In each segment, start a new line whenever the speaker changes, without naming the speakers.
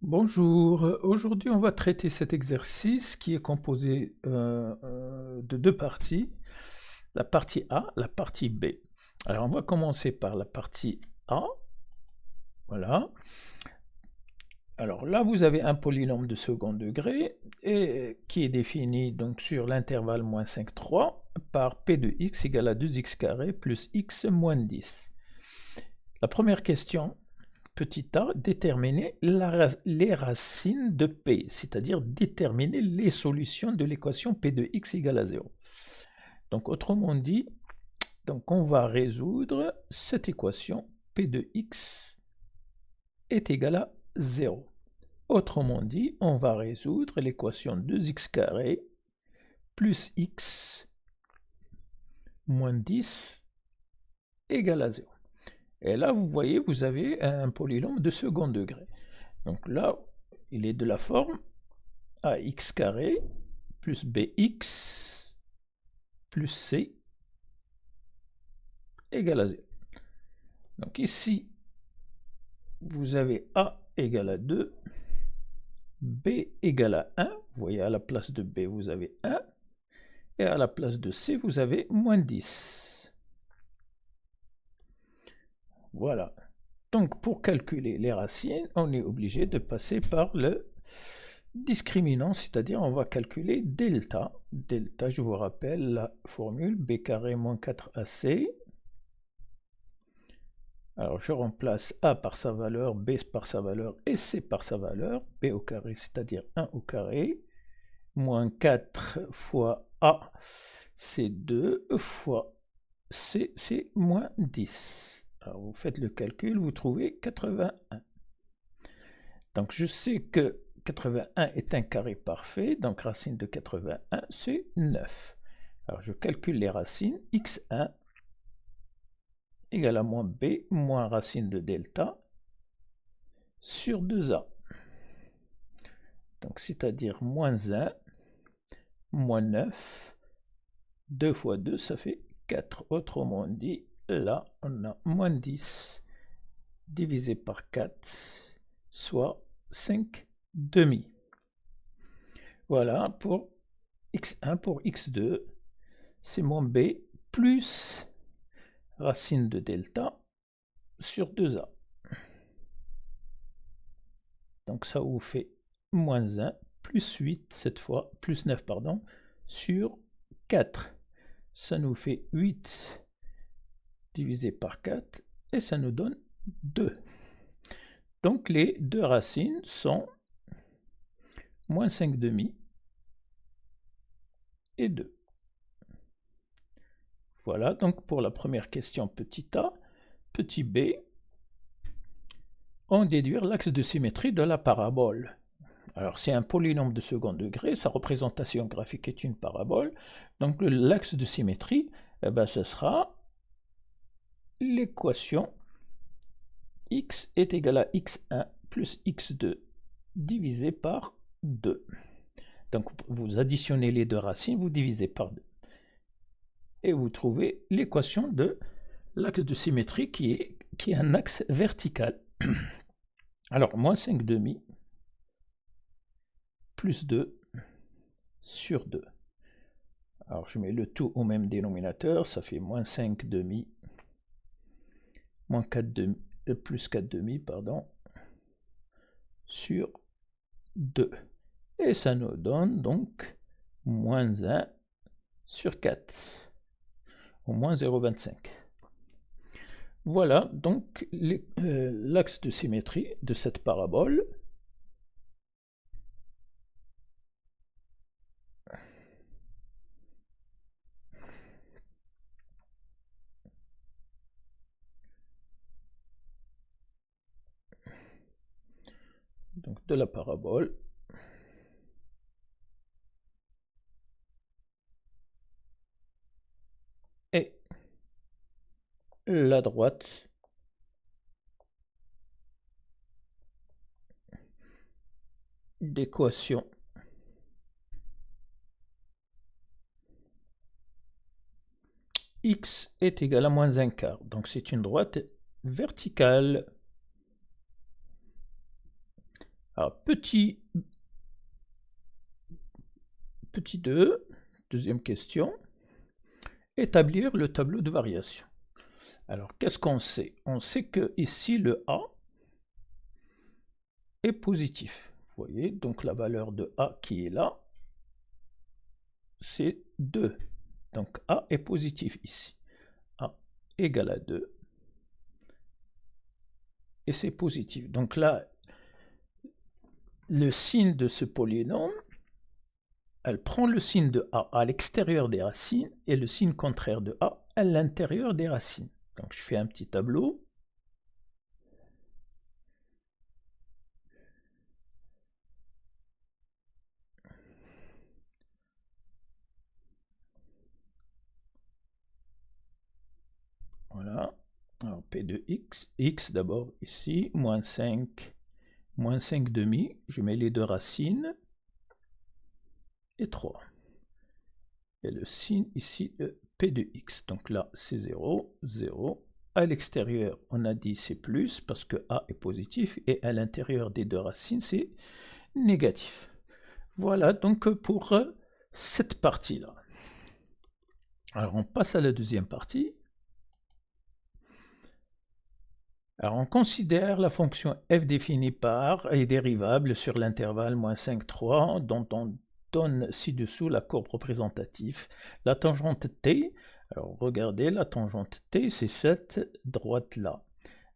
Bonjour, aujourd'hui on va traiter cet exercice qui est composé de deux parties, la partie A, la partie B. Alors on va commencer par la partie A, voilà. Alors là vous avez un polynôme de second degré et qui est défini donc sur l'intervalle moins 5, 3 par P de x égale à 2x carré plus x moins 10. La première question, petit a, déterminer les racines de P, c'est-à-dire déterminer les solutions de l'équation P de x égale à 0. Donc autrement dit, donc on va résoudre cette équation P de x est égal à 0. Autrement dit, on va résoudre l'équation 2x carré plus x moins 10 égale à 0. Et là, vous voyez, vous avez un polynôme de second degré. Donc là, il est de la forme ax carré plus bx plus c égale à 0. Donc ici, vous avez a égale à 2, b égale à 1. Vous voyez, à la place de b, vous avez 1. Et à la place de c, vous avez moins 10. Voilà. Donc pour calculer les racines, on est obligé de passer par le discriminant, c'est-à-dire on va calculer delta. Delta, je vous rappelle la formule b carré moins 4ac. Alors je remplace a par sa valeur, b par sa valeur et c par sa valeur. B au carré, c'est-à-dire 1 au carré, moins 4 fois a, c'est 2, fois c, c'est moins 10. Alors vous faites le calcul, vous trouvez 81. Donc je sais que 81 est un carré parfait, donc racine de 81, c'est 9. Alors je calcule les racines, x1 égale à moins b, moins racine de delta, sur 2a. Donc c'est-à-dire moins 1, moins 9, 2 fois 2, ça fait 4. Autrement dit, là, on a moins 10 divisé par 4, soit 5 demi. Voilà pour x1. Pour x2, c'est moins b plus racine de delta sur 2a. Donc ça vous fait moins 1 plus 8 cette fois, plus 9 pardon, sur 4. Ça nous fait 8 divisé par 4 et ça nous donne 2. Donc les deux racines sont moins 5 demi et 2. Voilà donc pour la première question petit a. Petit b, on déduire l'axe de symétrie de la parabole. Alors c'est un polynôme de second degré, sa représentation graphique est une parabole. Donc l'axe de symétrie, ce sera l'équation x est égal à x1 plus x2 divisé par 2. Donc vous additionnez les deux racines, vous divisez par 2. Et vous trouvez l'équation de l'axe de symétrie qui est un axe vertical. Alors moins 5 demi plus 2 sur 2. Alors je mets le tout au même dénominateur, ça fait moins 5 demi, moins 4 demi, plus 4 demi, pardon, sur 2. Et ça nous donne donc moins 1 sur 4, ou moins 0,25. Voilà donc l'axe de symétrie de cette parabole. Donc de la parabole. Et la droite d'équation x est égal à moins 1 quart. Donc c'est une droite verticale. Alors, petit 2, deuxième question, établir le tableau de variation. Alors, qu'est-ce qu'on sait? On sait que ici, le A est positif. Vous voyez, donc la valeur de A qui est là, c'est 2. Donc, A est positif ici. A égale à 2. Et c'est positif. Donc là, le signe de ce polynôme, elle prend le signe de A à l'extérieur des racines et le signe contraire de A à l'intérieur des racines. Donc je fais un petit tableau. Voilà. Alors P de X, X d'abord ici, moins 5 demi, je mets les deux racines, et 3. Et le signe ici de P de X, donc là c'est 0, 0. À l'extérieur, on a dit c'est plus, parce que A est positif, et à l'intérieur des deux racines, c'est négatif. Voilà donc pour cette partie-là. Alors on passe à la deuxième partie. Alors on considère la fonction f définie par et dérivable sur l'intervalle moins 5, 3, dont on donne ci-dessous la courbe représentative. La tangente t, alors regardez, la tangente t, c'est cette droite-là.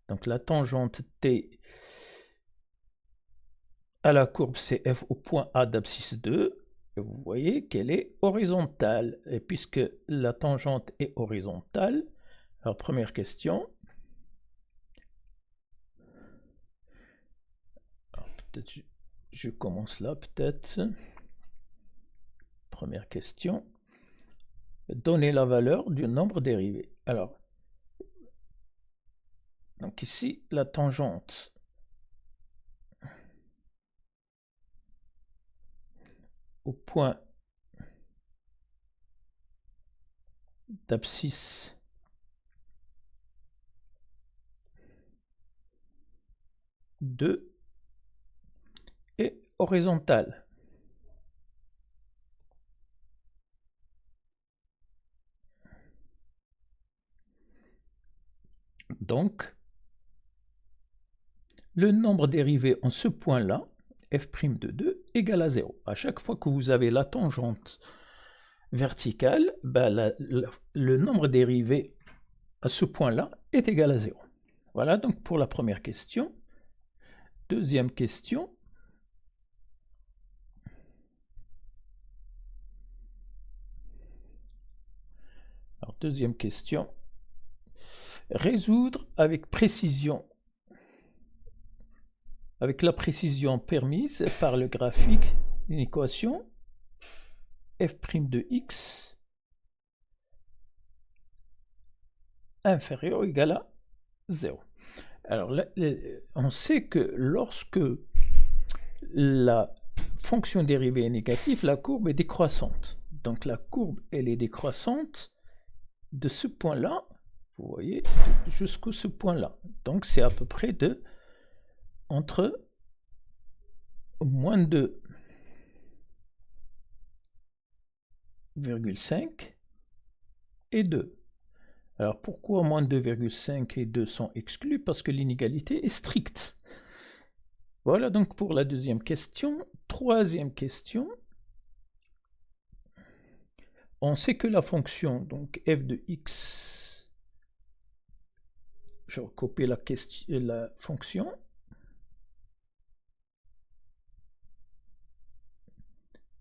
Donc la tangente t à la courbe CF au point A d'abscisse 2, vous voyez qu'elle est horizontale. Et puisque la tangente est horizontale, alors première question. Peut-être je commence là, peut-être. Première question. Donner la valeur du nombre dérivé. Alors, donc ici, la tangente au point d'abscisse est horizontale. Donc, le nombre dérivé en ce point-là, f' de 2, égale à 0. À chaque fois que vous avez la tangente verticale, ben le nombre dérivé à ce point-là est égal à 0. Voilà donc pour la première question. Deuxième question. Alors, deuxième question. Résoudre avec précision, avec la précision permise par le graphique, une équation f' de x inférieur ou égal à 0. Alors, là, on sait que lorsque la fonction dérivée est négative, la courbe est décroissante. Donc, la courbe, elle est décroissante de ce point-là, vous voyez, jusqu'à ce point-là. Donc, c'est à peu près entre moins 2,5 et 2. Alors pourquoi moins 2,5 et 2 sont exclus? Parce que l'inégalité est stricte. Voilà donc pour la deuxième question. Troisième question. On sait que la fonction, donc f de x, je recopie la fonction,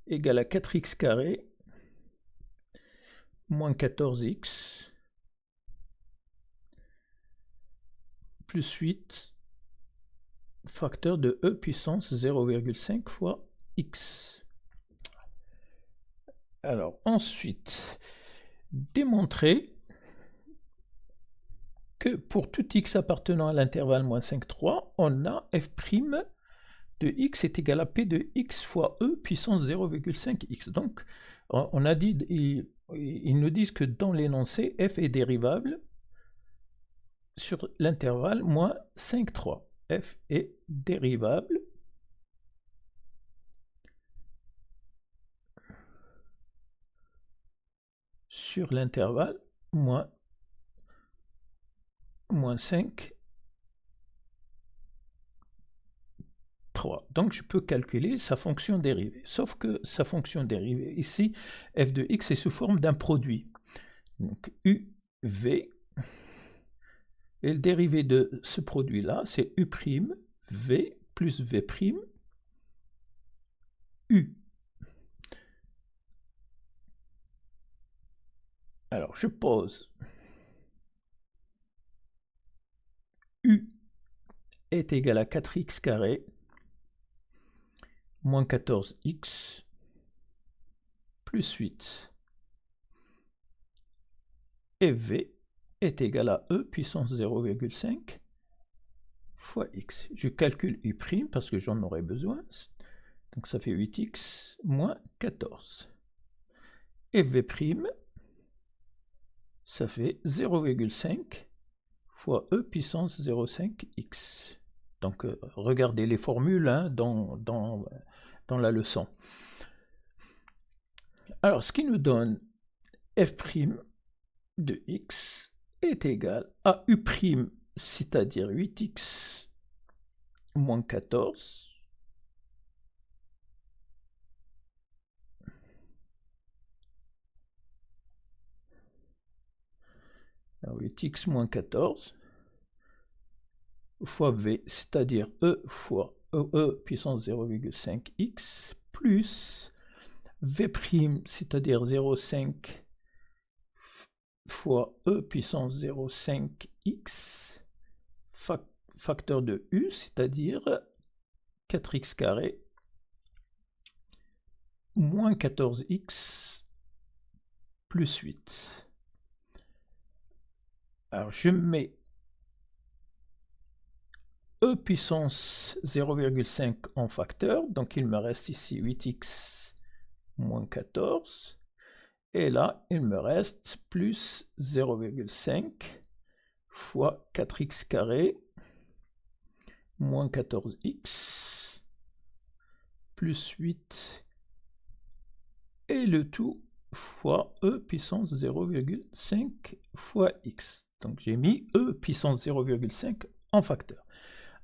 égale à 4x carré moins 14x plus 8 facteur de e puissance 0,5 fois x. Alors ensuite, démontrer que pour tout x appartenant à l'intervalle moins 5, 3, on a f' de x est égal à p de x fois e puissance 0,5x. Donc on a dit, ils nous disent que dans l'énoncé, f est dérivable sur l'intervalle moins 5, 3. F est dérivable sur l'intervalle moins 5, 3. Donc je peux calculer sa fonction dérivée. Sauf que sa fonction dérivée, ici, f de x est sous forme d'un produit. Donc uv, et le dérivé de ce produit-là, c'est u' v plus v' u. Alors je pose u est égal à 4x carré moins 14x plus 8. Et v est égal à e puissance 0,5 fois x. Je calcule u' parce que j'en aurai besoin. Donc ça fait 8x moins 14. Et v', ça fait 0,5 fois e puissance 0,5x. Donc regardez les formules hein, dans la leçon. Alors ce qui nous donne f' de x est égal à u', c'est-à-dire 8x moins 14, alors 8x moins 14 fois v, c'est-à-dire e fois e puissance 0,5x plus v', c'est-à-dire 0,5 fois e puissance 0,5x facteur de u, c'est-à-dire 4x carré moins 14x plus 8. Alors je mets e puissance 0,5 en facteur, donc il me reste ici 8x moins 14, et là il me reste plus 0,5 fois 4x carré moins 14x plus 8, et le tout fois e puissance 0,5 fois x. Donc j'ai mis e puissance 0,5 en facteur.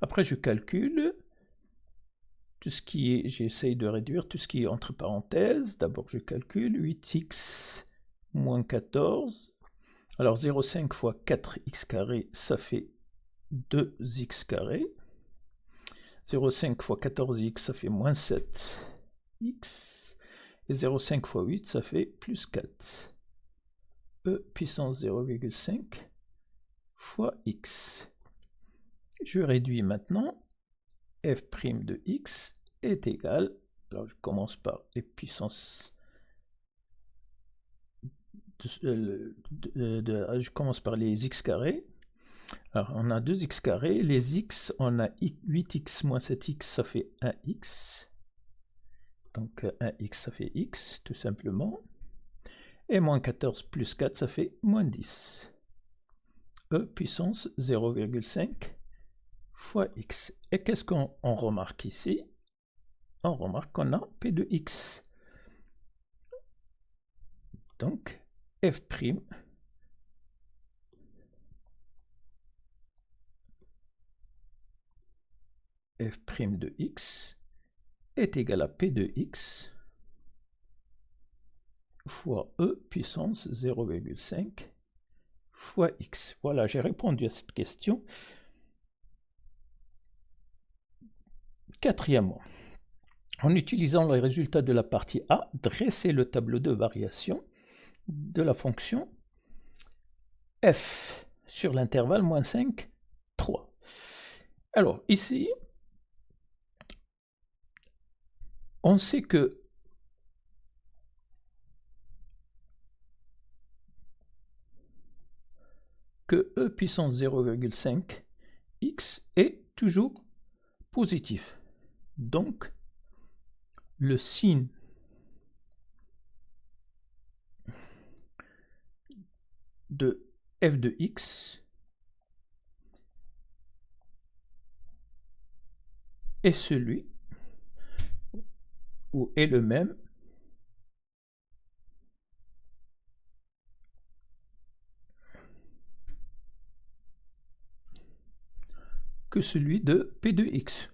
Après je calcule tout ce qui est, j'essaye de réduire tout ce qui est entre parenthèses. D'abord je calcule 8x moins 14. Alors 0,5 fois 4x carré, ça fait 2x carré. 0,5 fois 14x, ça fait moins 7x. Et 0,5 fois 8, ça fait plus 4. E puissance 0,5 fois x. Je réduis maintenant. F' de x est égal, alors je commence par les puissances, je commence par les x carrés. Alors on a 2x carrés, les x, on a 8x moins 7x, ça fait 1x. Donc 1x, ça fait x, tout simplement. Et moins 14 plus 4, ça fait moins 10. E puissance 0,5 fois x. Et qu'est-ce qu'on remarque ici? On remarque qu'on a P de x. Donc, f' de x est égal à P de x fois E puissance 0,5 fois x. Voilà, j'ai répondu à cette question. Quatrièmement, en utilisant les résultats de la partie A, dressez le tableau de variation de la fonction f sur l'intervalle moins 5, 3. Alors, ici, on sait que e puissance 0,5 x est toujours positif. Donc, le signe de f de x est celui ou est le même que celui de P de x.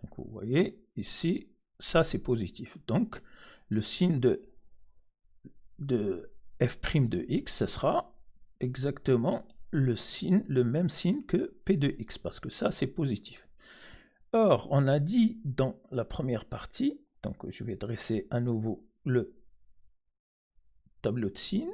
Donc vous voyez ici, ça c'est positif. Donc le signe de f' de x, ce sera exactement le même signe que P de x, parce que ça c'est positif. Or, on a dit dans la première partie, donc je vais dresser à nouveau le tableau de signes.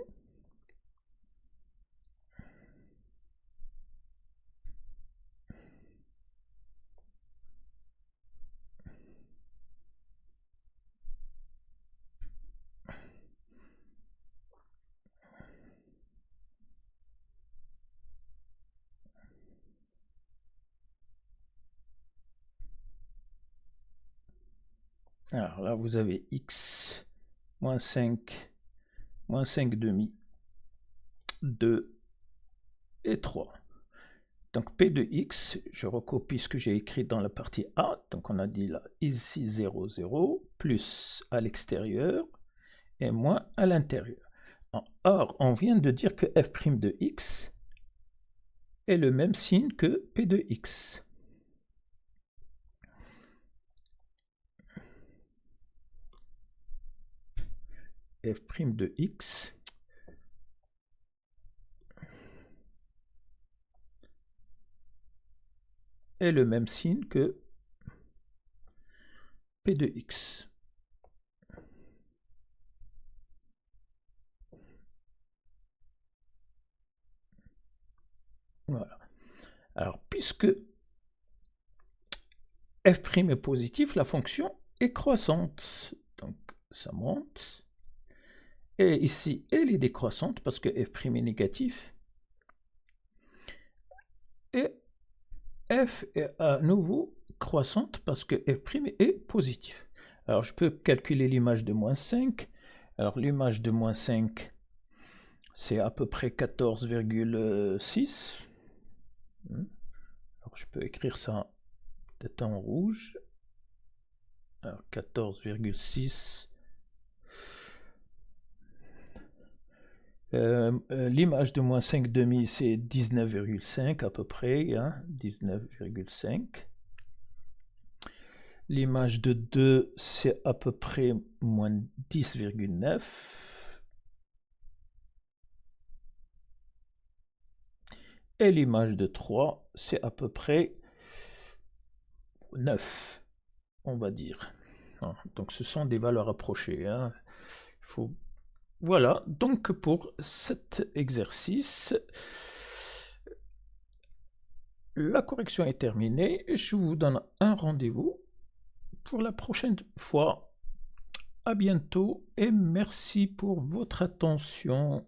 Alors là, vous avez x, moins 5, moins 5 demi, 2 et 3. Donc P de x, je recopie ce que j'ai écrit dans la partie A. Donc on a dit là, ici 0, 0, plus à l'extérieur et moins à l'intérieur. Or, on vient de dire que f' de x est le même signe que P de x. F' de x est le même signe que P de x. Voilà. Alors, puisque f' est positif, la fonction est croissante. Donc, ça monte. Et ici, elle est décroissante parce que f' est négatif. Et f est à nouveau croissante parce que f' est positif. Alors, je peux calculer l'image de moins 5. Alors, l'image de moins 5, c'est à peu près 14,6. Alors, je peux écrire ça peut-être en rouge. Alors, 14,6. L'image de moins 5 demi, c'est 19,5 à peu près, hein, 19,5. L'image de 2, c'est à peu près moins 10,9. Et l'image de 3, c'est à peu près 9, on va dire. Donc ce sont des valeurs approchées. Hein. Voilà, donc pour cet exercice, la correction est terminée. Je vous donne un rendez-vous pour la prochaine fois. À bientôt et merci pour votre attention.